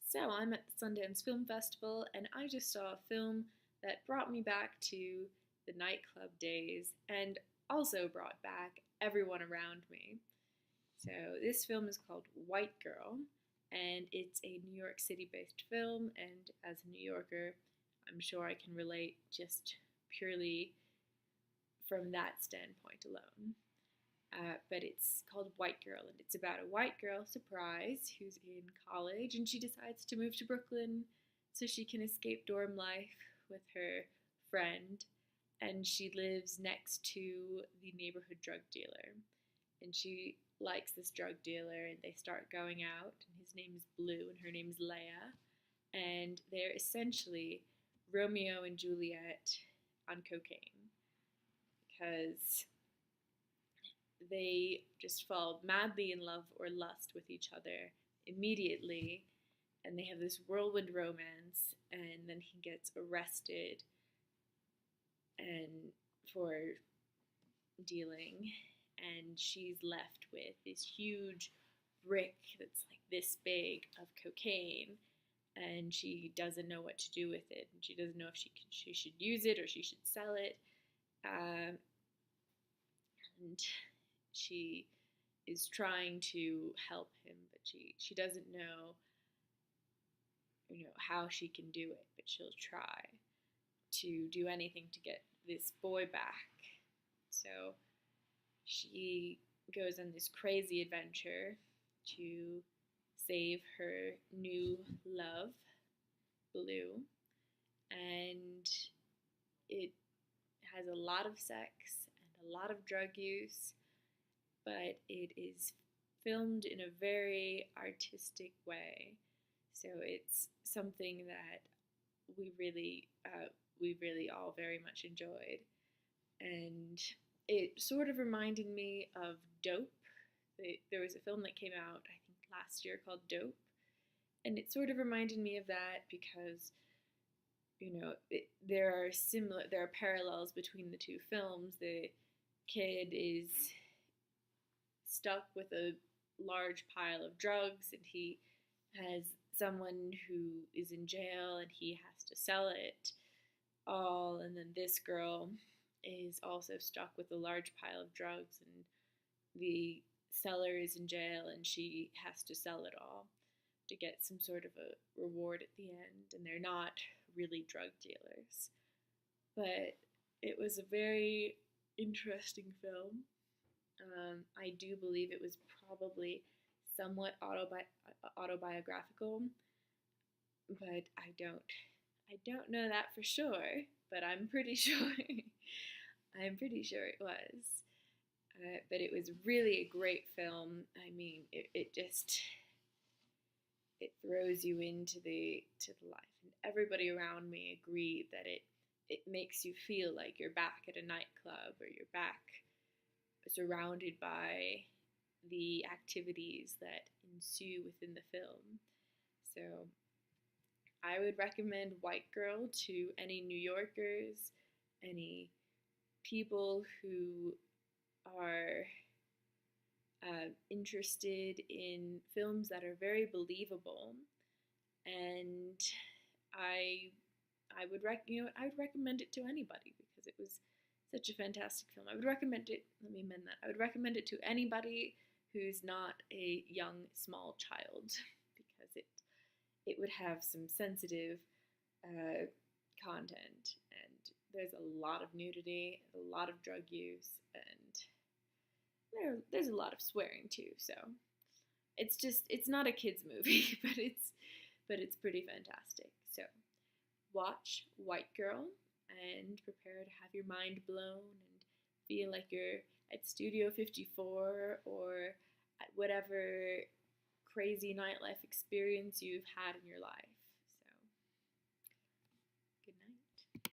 So I'm at the Sundance Film Festival and I just saw a film that brought me back to the nightclub days and also brought back everyone around me. So this film is called White Girl and it's a New York City based film, and as a New Yorker, I'm sure I can relate just purely from that standpoint alone. But it's called White Girl, and it's about a white girl, surprise, who's in college, and she decides to move to Brooklyn so she can escape dorm life with her friend. And she lives next to the neighborhood drug dealer. And she likes this drug dealer, and they start going out. And his name is Blue, and her name is Leia. And they're essentially Romeo and Juliet on cocaine because they just fall madly in love or lust with each other immediately, and they have this whirlwind romance, and then he gets arrested and for dealing, and she's left with this huge brick that's like this big of cocaine, and she doesn't know what to do with it, and she doesn't know if she should use it or she should sell it. And she is trying to help him, but she doesn't know, how she can do it, but she'll try to do anything to get this boy back. So she goes on this crazy adventure to save her new love, Blue, and it has a lot of sex and a lot of drug use, but it is filmed in a very artistic way. So it's something that we really all very much enjoyed, and it sort of reminded me of Dope. There was a film that came out, I think, last year called Dope, and it sort of reminded me of that because there are parallels between the two films. The kid is stuck with a large pile of drugs, and he has someone who is in jail, and he has to sell it all. And then this girl is also stuck with a large pile of drugs, and the seller is in jail, and she has to sell it all to get some sort of a reward at the end. And they're not really drug dealers, but it was a very interesting film. I do believe it was probably somewhat autobiographical, but I don't know that for sure. But I'm pretty sure. I'm pretty sure it was. But it was really a great film. I mean, it just it throws you into the life, and everybody around me agreed that it makes you feel like you're back at a nightclub, or you're back surrounded by the activities that ensue within the film. So I would recommend White Girl to any New Yorkers, any people who are interested in films that are very believable. And I would I would recommend it to anybody because it was such a fantastic film. I would recommend it. Let me amend that. I would recommend it to anybody who's not a young small child because it would have some sensitive content, and there's a lot of nudity, a lot of drug use, and there's a lot of swearing too. So it's not a kids movie, but it's pretty fantastic. So watch White Girl and prepare to have your mind blown and feel like you're at Studio 54 or at whatever crazy nightlife experience you've had in your life.